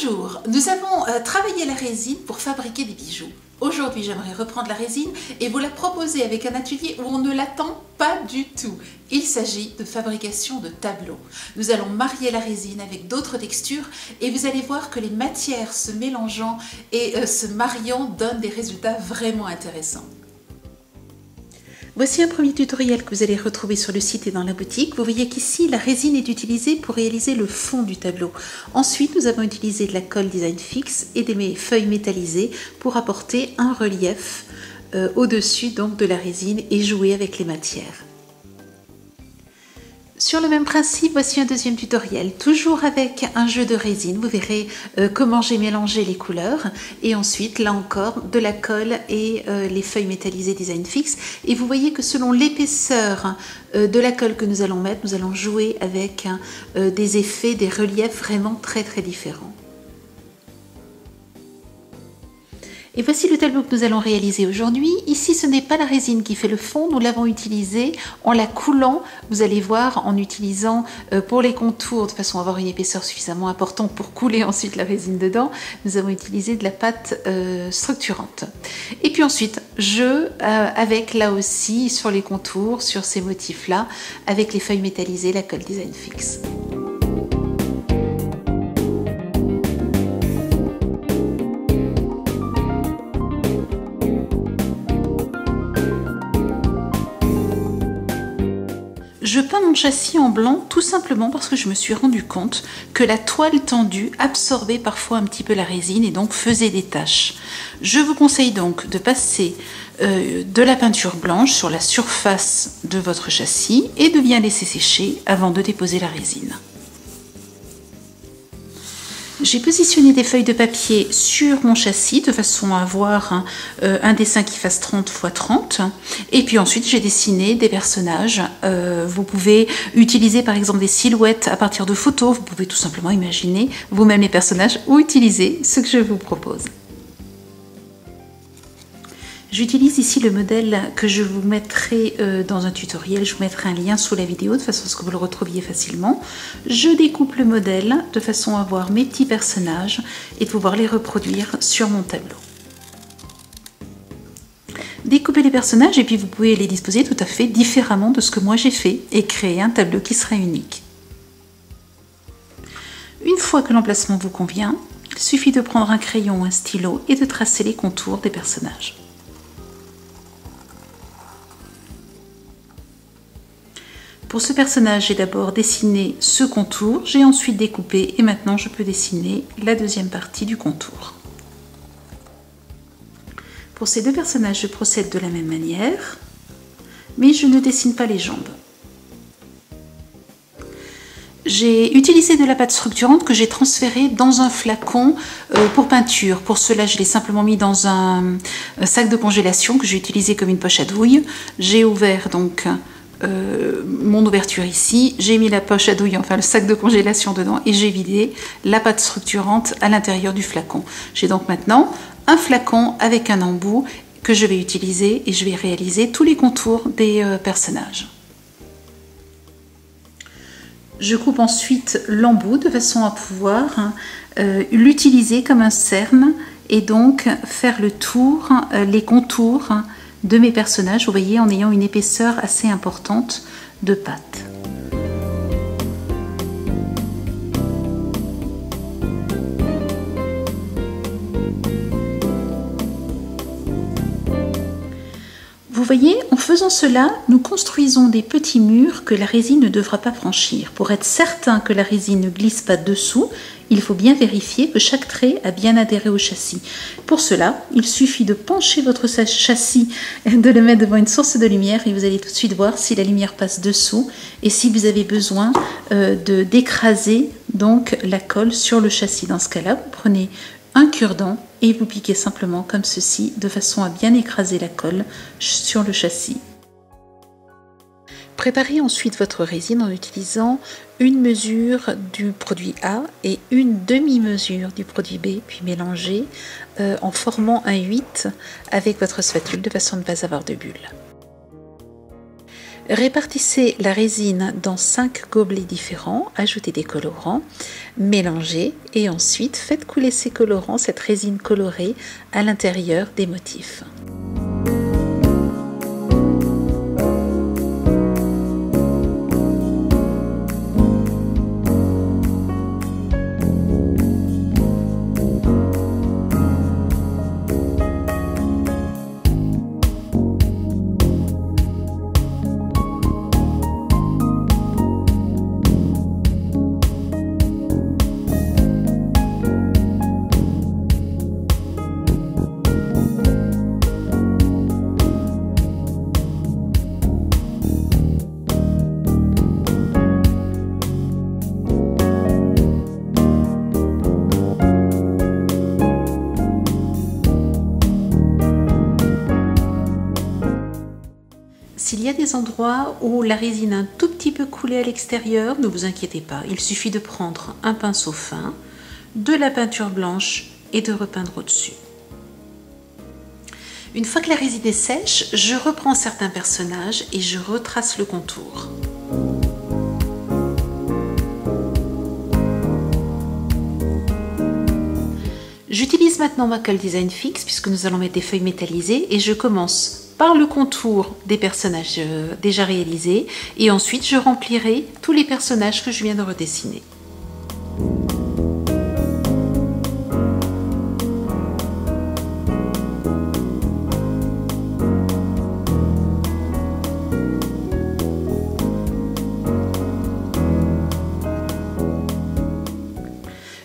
Bonjour, nous avons travaillé la résine pour fabriquer des bijoux. Aujourd'hui, j'aimerais reprendre la résine et vous la proposer avec un atelier où on ne l'attend pas du tout. Il s'agit de fabrication de tableaux. Nous allons marier la résine avec d'autres textures et vous allez voir que les matières se mélangeant et se mariant donnent des résultats vraiment intéressants. Voici un premier tutoriel que vous allez retrouver sur le site et dans la boutique. Vous voyez qu'ici, la résine est utilisée pour réaliser le fond du tableau. Ensuite, nous avons utilisé de la colle design fixe et des feuilles métallisées pour apporter un relief au-dessus donc de la résine et jouer avec les matières. Sur le même principe, voici un deuxième tutoriel, toujours avec un jeu de résine. Vous verrez comment j'ai mélangé les couleurs et ensuite, là encore, de la colle et les feuilles métallisées design fixe. Et vous voyez que selon l'épaisseur de la colle que nous allons mettre, nous allons jouer avec des effets, des reliefs vraiment très différents. Et voici le tableau que nous allons réaliser aujourd'hui. Ici, ce n'est pas la résine qui fait le fond, nous l'avons utilisé en la coulant, vous allez voir, en utilisant pour les contours, de façon à avoir une épaisseur suffisamment importante pour couler ensuite la résine dedans, nous avons utilisé de la pâte structurante. Et puis ensuite, avec là aussi, sur les contours, sur ces motifs-là, avec les feuilles métallisées, la colle design fixe. Je peins mon châssis en blanc tout simplement parce que je me suis rendu compte que la toile tendue absorbait parfois un petit peu la résine et donc faisait des taches. Je vous conseille donc de passer de la peinture blanche sur la surface de votre châssis et de bien laisser sécher avant de déposer la résine. J'ai positionné des feuilles de papier sur mon châssis de façon à avoir un dessin qui fasse 30 x 30. Et puis ensuite, j'ai dessiné des personnages. Vous pouvez utiliser par exemple des silhouettes à partir de photos. Vous pouvez tout simplement imaginer vous-même les personnages ou utiliser ce que je vous propose. J'utilise ici le modèle que je vous mettrai dans un tutoriel, je vous mettrai un lien sous la vidéo de façon à ce que vous le retrouviez facilement. Je découpe le modèle de façon à voir mes petits personnages et de pouvoir les reproduire sur mon tableau. Découpez les personnages et puis vous pouvez les disposer tout à fait différemment de ce que moi j'ai fait et créer un tableau qui sera unique. Une fois que l'emplacement vous convient, il suffit de prendre un crayon ou un stylo et de tracer les contours des personnages. Pour ce personnage, j'ai d'abord dessiné ce contour, j'ai ensuite découpé et maintenant je peux dessiner la deuxième partie du contour. Pour ces deux personnages, je procède de la même manière, mais je ne dessine pas les jambes. J'ai utilisé de la pâte structurante que j'ai transférée dans un flacon pour peinture. Pour cela, je l'ai simplement mis dans un sac de congélation que j'ai utilisé comme une poche à douille. J'ai ouvert donc mon ouverture ici, j'ai mis la poche à douille, enfin le sac de congélation dedans et j'ai vidé la pâte structurante à l'intérieur du flacon. J'ai donc maintenant un flacon avec un embout que je vais utiliser et je vais réaliser tous les contours des personnages. Je coupe ensuite l'embout de façon à pouvoir l'utiliser comme un cerne et donc faire le tour, les contours de mes personnages, vous voyez, en ayant une épaisseur assez importante de pâte. Vous voyez, en faisant cela, nous construisons des petits murs que la résine ne devra pas franchir. Pour être certain que la résine ne glisse pas dessous, il faut bien vérifier que chaque trait a bien adhéré au châssis. Pour cela, il suffit de pencher votre châssis, de le mettre devant une source de lumière et vous allez tout de suite voir si la lumière passe dessous et si vous avez besoin d'écraser donc la colle sur le châssis. Dans ce cas-là, vous prenez un cure-dent et vous piquez simplement comme ceci de façon à bien écraser la colle sur le châssis. Préparez ensuite votre résine en utilisant une mesure du produit A et une demi-mesure du produit B, puis mélangez en formant un 8 avec votre spatule de façon à ne pas avoir de bulles. Répartissez la résine dans 5 gobelets différents, ajoutez des colorants, mélangez et ensuite faites couler ces colorants, cette résine colorée, à l'intérieur des motifs. S'il y a des endroits où la résine a un tout petit peu coulé à l'extérieur, ne vous inquiétez pas, il suffit de prendre un pinceau fin, de la peinture blanche et de repeindre au-dessus. Une fois que la résine est sèche, je reprends certains personnages et je retrace le contour. J'utilise maintenant ma colle design fixe puisque nous allons mettre des feuilles métallisées et je commence par le contour des personnages déjà réalisés et ensuite je remplirai tous les personnages que je viens de redessiner.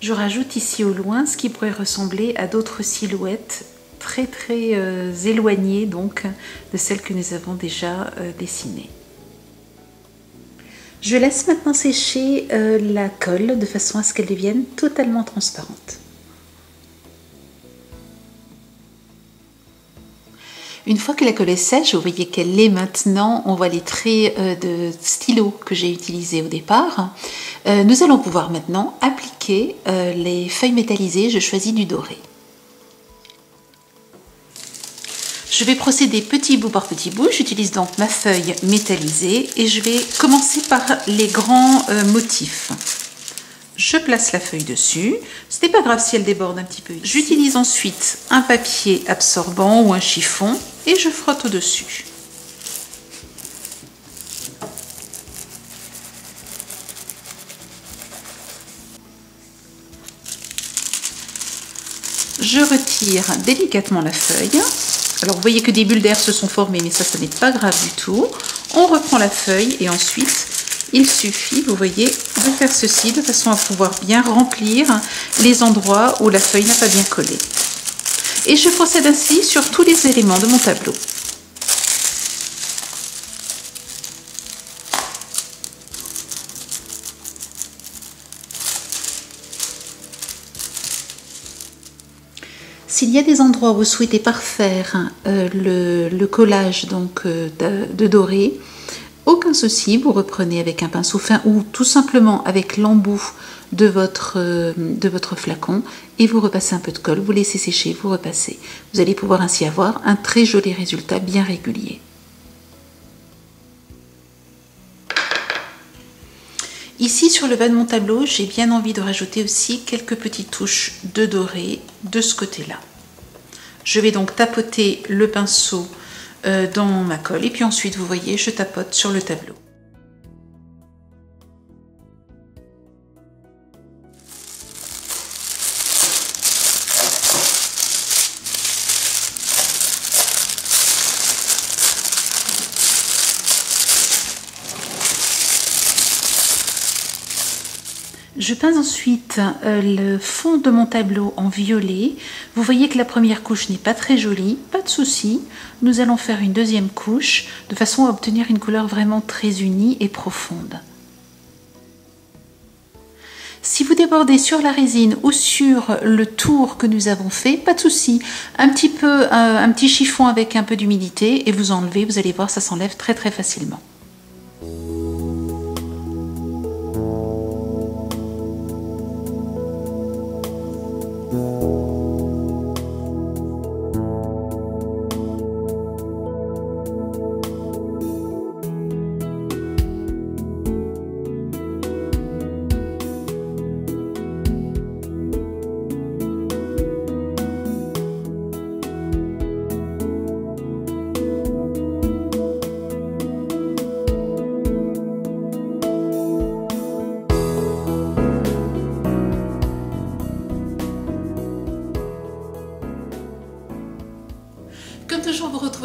Je rajoute ici au loin ce qui pourrait ressembler à d'autres silhouettes très éloignées donc de celles que nous avons déjà dessinées. Je laisse maintenant sécher la colle de façon à ce qu'elle devienne totalement transparente. Une fois que la colle est sèche, vous voyez qu'elle est maintenant, on voit les traits de stylo que j'ai utilisés au départ. Nous allons pouvoir maintenant appliquer les feuilles métallisées, je choisis du doré. Je vais procéder petit bout par petit bout, j'utilise donc ma feuille métallisée et je vais commencer par les grands motifs. Je place la feuille dessus, ce n'est pas grave si elle déborde un petit peu. J'utilise ensuite un papier absorbant ou un chiffon et je frotte au-dessus. Je retire délicatement la feuille. Alors vous voyez que des bulles d'air se sont formées, mais ça n'est pas grave du tout. On reprend la feuille et ensuite il suffit, vous voyez, de faire ceci de façon à pouvoir bien remplir les endroits où la feuille n'a pas bien collé. Et je procède ainsi sur tous les éléments de mon tableau. S'il y a des endroits où vous souhaitez parfaire le collage donc, de doré, aucun souci, vous reprenez avec un pinceau fin ou tout simplement avec l'embout de votre flacon et vous repassez un peu de colle, vous laissez sécher, vous repassez. Vous allez pouvoir ainsi avoir un très joli résultat bien régulier. Ici sur le bas de mon tableau, j'ai bien envie de rajouter aussi quelques petites touches de doré de ce côté-là. Je vais donc tapoter le pinceau dans ma colle et puis ensuite vous voyez je tapote sur le tableau. Je peins ensuite le fond de mon tableau en violet. Vous voyez que la première couche n'est pas très jolie, pas de souci. Nous allons faire une deuxième couche de façon à obtenir une couleur vraiment très unie et profonde. Si vous débordez sur la résine ou sur le tour que nous avons fait, pas de souci. Un petit chiffon avec un peu d'humidité et vous enlevez, vous allez voir, ça s'enlève très facilement.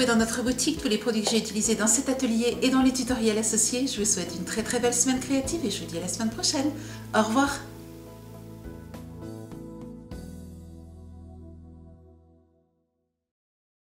retrouver dans notre boutique tous les produits que j'ai utilisés dans cet atelier et dans les tutoriels associés. Je vous souhaite une très très belle semaine créative et je vous dis à la semaine prochaine. Au revoir.